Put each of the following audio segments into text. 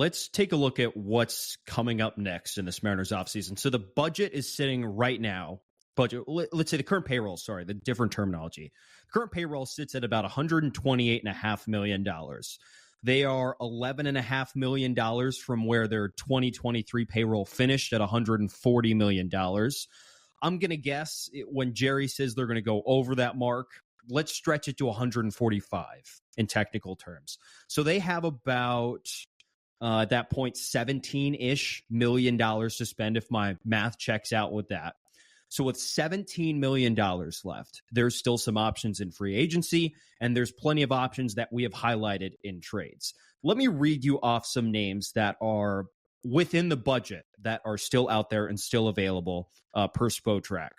let's take a look at what's coming up next in this Mariners offseason. So the budget is sitting right now. Let's say the current payroll, the different terminology. Current payroll sits at about $128.5 million. They are $11.5 million from where their 2023 payroll finished at $140 million. I'm going to guess when Jerry says they're going to go over that mark, let's stretch it to 145 in technical terms. So they have about, at that point, $17-ish million to spend if my math checks out with that. So with $17 million left, there's still some options in free agency, and there's plenty of options that we have highlighted in trades. Let me read you off some names that are within the budget that are still out there and still available per Spotrac.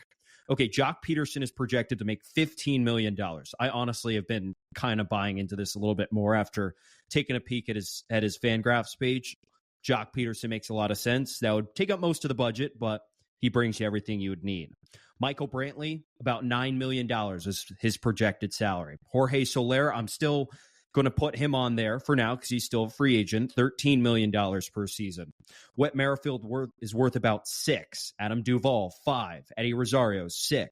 Okay, Jock Peterson is projected to make $15 million. I honestly have been kind of buying into this a little bit more after taking a peek at his Fangraphs page. Jock Peterson makes a lot of sense. That would take up most of the budget, but he brings you everything you would need. Michael Brantley, about $9 million is his projected salary. Jorge Soler, I'm still going to put him on there for now because he's still a free agent, $13 million per season. Whit Merrifield is worth about $6 million. Adam Duvall, $5 million. Eddie Rosario, $6 million.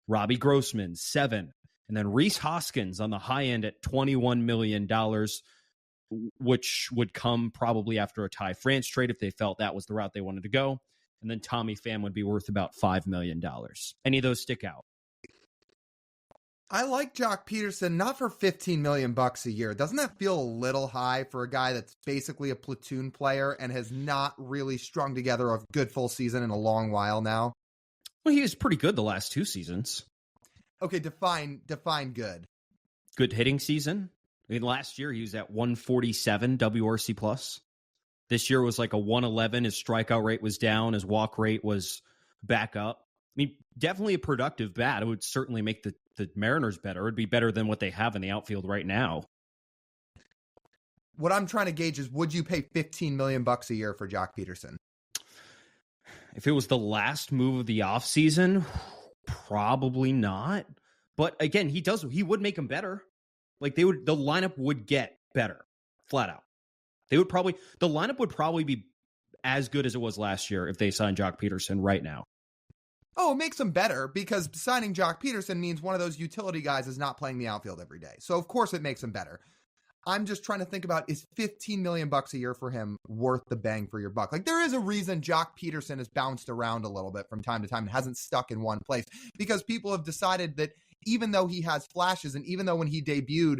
Robbie Grossman, $7 million. And then Rhys Hoskins on the high end at $21 million, which would come probably after a Ty France trade if they felt that was the route they wanted to go. And then Tommy Pham would be worth about $5 million. Any of those stick out? I like Jock Peterson, not for $15 million a year. Doesn't that feel a little high for a guy that's basically a platoon player and has not really strung together a good full season in a long while now? Well, he was pretty good the last 2 seasons. Okay, define good. Good hitting season. I mean, last year he was at 147 WRC plus. This year was like a 111. His strikeout rate was down. His walk rate was back up. I mean, definitely a productive bat. It would certainly make the Mariners better. It would be better than what they have in the outfield right now. What I'm trying to gauge is, would you pay $15 million a year for Jock Peterson? If it was the last move of the offseason, probably not. But again, he would make them better. Like the lineup would get better, flat out. The lineup would probably be as good as it was last year if they signed Jock Peterson right now. Oh, it makes them better because signing Jock Peterson means one of those utility guys is not playing the outfield every day. So of course it makes them better. I'm just trying to think about, is $15 million a year for him worth the bang for your buck? Like, there is a reason Jock Peterson has bounced around a little bit from time to time and hasn't stuck in one place, because people have decided that even though he has flashes, and even though when he debuted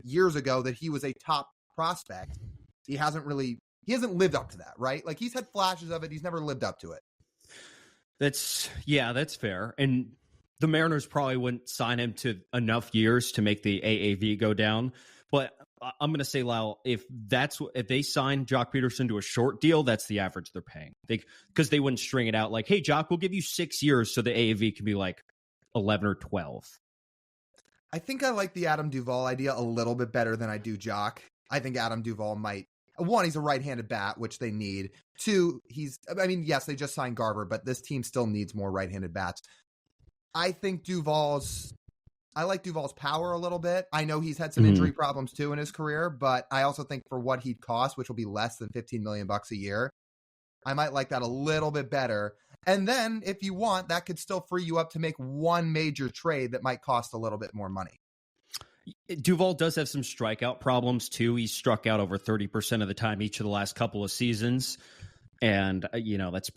years ago that he was a top prospect, he hasn't lived up to that, right? Like, he's had flashes of it. He's never lived up to it. That's fair. And the Mariners probably wouldn't sign him to enough years to make the AAV go down. But I'm going to say, Lyle, if they sign Jock Peterson to a short deal, that's the average they're paying. Because they wouldn't string it out like, hey, Jock, we'll give you 6 years so the AAV can be like 11 or 12. I think I like the Adam Duvall idea a little bit better than I do Jock. I think Adam Duvall might. One, he's a right-handed bat, which they need. Two, yes, they just signed Garver, but this team still needs more right-handed bats. I like Duvall's power a little bit. I know he's had some injury problems too in his career, but I also think for what he'd cost, which will be less than $15 million a year, I might like that a little bit better. And then if you want, that could still free you up to make one major trade that might cost a little bit more money. Duvall does have some strikeout problems too. He's struck out over 30% of the time each of the last couple of seasons. And, that's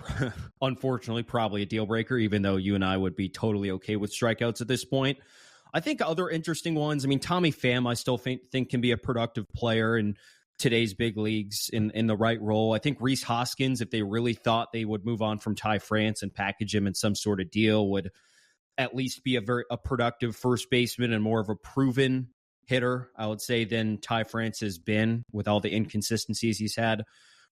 unfortunately probably a deal breaker, even though you and I would be totally okay with strikeouts at this point. I think other interesting ones, Tommy Pham, I still think can be a productive player in today's big leagues in the right role. I think Rhys Hoskins, if they really thought they would move on from Ty France and package him in some sort of deal, would at least be a productive first baseman and more of a proven hitter, I would say, than Ty France has been with all the inconsistencies he's had.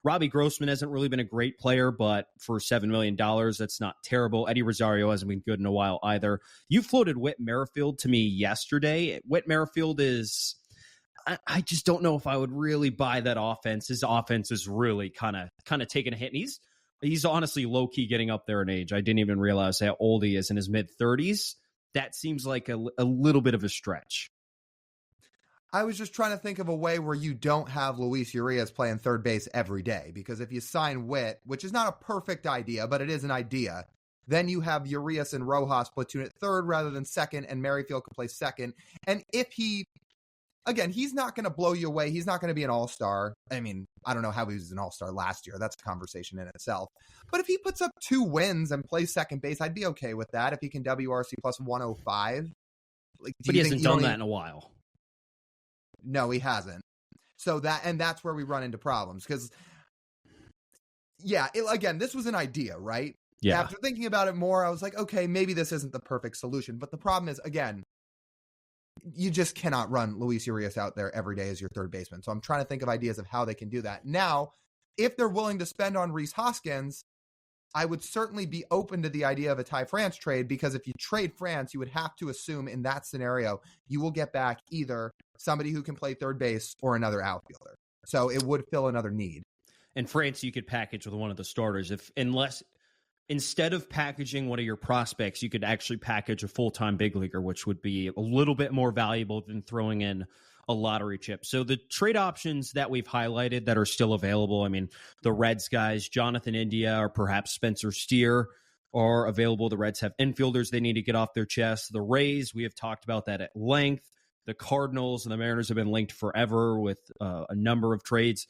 Robbie Grossman hasn't really been a great player, but for $7 million, that's not terrible. Eddie Rosario hasn't been good in a while either. You floated Whit Merrifield to me yesterday. Whit Merrifield is, I just don't know if I would really buy that offense. His offense is really kind of taking a hit. And he's honestly low-key getting up there in age. I didn't even realize how old he is, in his mid-30s. That seems like a little bit of a stretch. I was just trying to think of a way where you don't have Luis Urias playing third base every day, because if you sign Witt, which is not a perfect idea, but it is an idea, then you have Urias and Rojas platoon at third rather than second, and Merrifield can play second. And if again, he's not going to blow you away. He's not going to be an all-star. I mean, I don't know how he was an all-star last year. That's a conversation in itself. But if he puts up 2 wins and plays second base, I'd be okay with that. If he can WRC plus 105. But he hasn't done that in a while. No, he hasn't. So that's where we run into problems. Because, again, this was an idea, right? Yeah. After thinking about it more, I was like, okay, maybe this isn't the perfect solution. But the problem is, again, you just cannot run Luis Urias out there every day as your third baseman. So I'm trying to think of ideas of how they can do that. Now, if they're willing to spend on Rhys Hoskins, I would certainly be open to the idea of a Ty France trade, because if you trade France, you would have to assume in that scenario, you will get back either somebody who can play third base or another outfielder. So it would fill another need. And France, you could package with one of the starters instead of packaging one of your prospects, you could actually package a full-time big leaguer, which would be a little bit more valuable than throwing in a lottery chip. So the trade options that we've highlighted that are still available, I mean, the Reds guys, Jonathan India or perhaps Spencer Steer are available. The Reds have infielders they need to get off their chest. The Rays, we have talked about that at length. The Cardinals and the Mariners have been linked forever with a number of trades.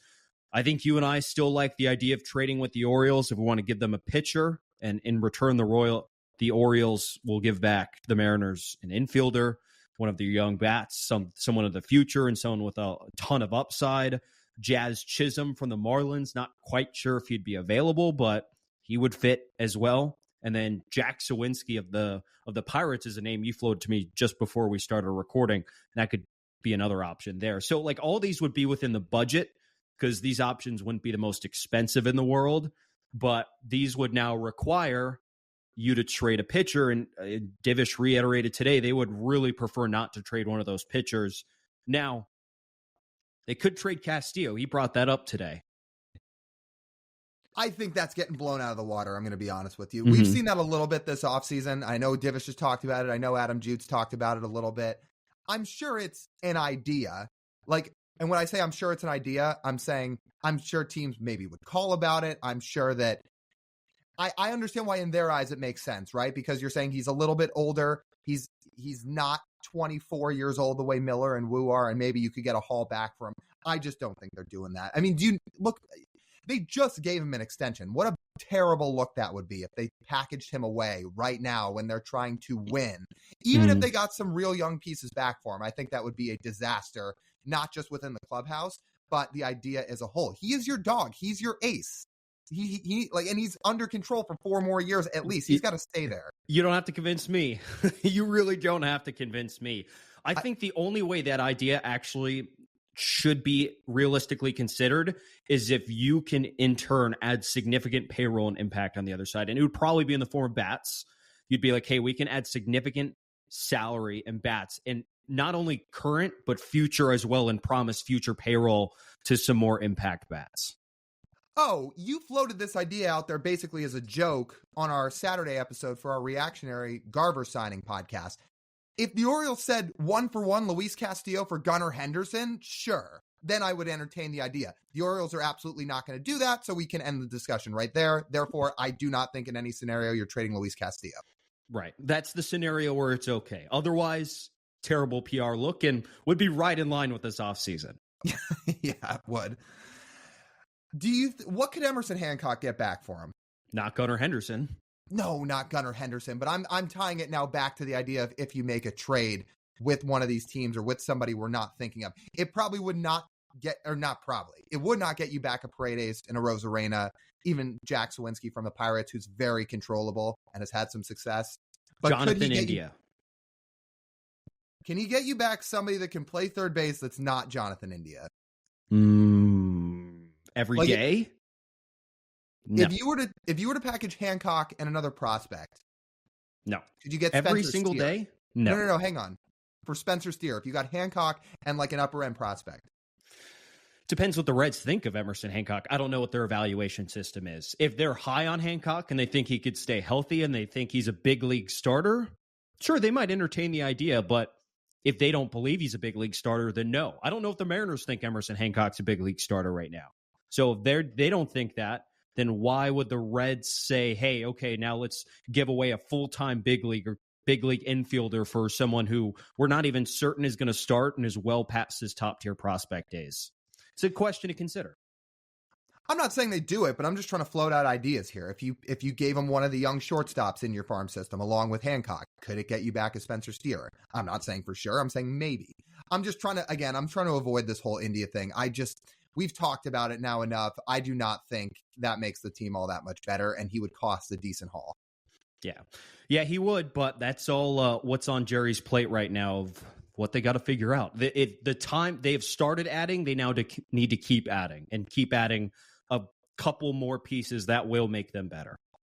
I think you and I still like the idea of trading with the Orioles if we want to give them a pitcher, and in return, the Orioles will give back the Mariners an infielder, one of their young bats, someone of the future, and someone with a ton of upside. Jazz Chisholm from the Marlins, not quite sure if he'd be available, but he would fit as well. And then Jack Sawinski of the Pirates is a name you floated to me just before we started recording. And that could be another option there. So like all these would be within the budget, because these options wouldn't be the most expensive in the world, but these would now require you to trade a pitcher. And Divish reiterated today they would really prefer not to trade one of those pitchers. Now, they could trade Castillo. He brought that up today. I think that's getting blown out of the water, I'm going to be honest with you. Mm-hmm. We've seen that a little bit this offseason. I know Divish has talked about it. I know Adam Jutes talked about it a little bit. I'm sure it's an idea. And when I say I'm sure it's an idea, I'm saying I'm sure teams maybe would call about it. I'm sure that I understand why in their eyes it makes sense, right? Because you're saying he's a little bit older. He's not 24 years old the way Miller and Wu are, and maybe you could get a haul back for him. I just don't think they're doing that. I mean, they just gave him an extension. What a terrible look that would be if they packaged him away right now when they're trying to win. Even if they got some real young pieces back for him, I think that would be a disaster, not just within the clubhouse, but the idea as a whole. He is your dog. He's your ace. And he's under control for 4 more years at least. He's got to stay there. You don't have to convince me. You really don't have to convince me. I think the only way that idea actually should be realistically considered is if you can in turn add significant payroll and impact on the other side. And it would probably be in the form of bats. You'd be like, hey, we can add significant salary and bats, and not only current, but future as well, and promise future payroll to some more impact bats. Oh, you floated this idea out there basically as a joke on our Saturday episode for our reactionary Garver signing podcast. If the Orioles said 1-for-1 Luis Castillo for Gunnar Henderson, sure, then I would entertain the idea. The Orioles are absolutely not going to do that, so we can end the discussion right there. Therefore, I do not think in any scenario you're trading Luis Castillo. Right. That's the scenario where it's okay. Otherwise, terrible PR look, and would be right in line with this offseason. Yeah, it would. What could Emerson Hancock get back for him? Not Gunnar Henderson. No, not Gunnar Henderson, but I'm tying it now back to the idea of if you make a trade with one of these teams or with somebody we're not thinking of, it probably would not get, or not probably, it would not get you back a Paredes and a Rosarena, even Jack Sawinski from the Pirates, who's very controllable and has had some success. But Jonathan India. Can he get you back somebody that can play third base that's not Jonathan India? Every day? No. If you were to package Hancock and another prospect, no. Could you get every Spencer single Steer? Day? No. Hang on. For Spencer Steer, if you got Hancock and like an upper end prospect. Depends what the Reds think of Emerson Hancock. I don't know what their evaluation system is. If they're high on Hancock and they think he could stay healthy and they think he's a big league starter, sure, they might entertain the idea. But If they don't believe he's a big league starter, then no. I don't know if the Mariners think Emerson Hancock's a big league starter right now. So if they don't think that, then why would the Reds say, hey, okay, now let's give away a full-time big league infielder for someone who we're not even certain is going to start and is well past his top-tier prospect days? It's a question to consider. I'm not saying they do it, but I'm just trying to float out ideas here. If you gave him one of the young shortstops in your farm system along with Hancock, could it get you back a Spencer Steer? I'm not saying for sure. I'm saying maybe. I'm trying to avoid this whole India thing. We've talked about it now enough. I do not think that makes the team all that much better, and he would cost a decent haul. Yeah, he would, but that's all what's on Jerry's plate right now of what they got to figure out. The time they have started adding, they now need to keep adding a couple more pieces that will make them better.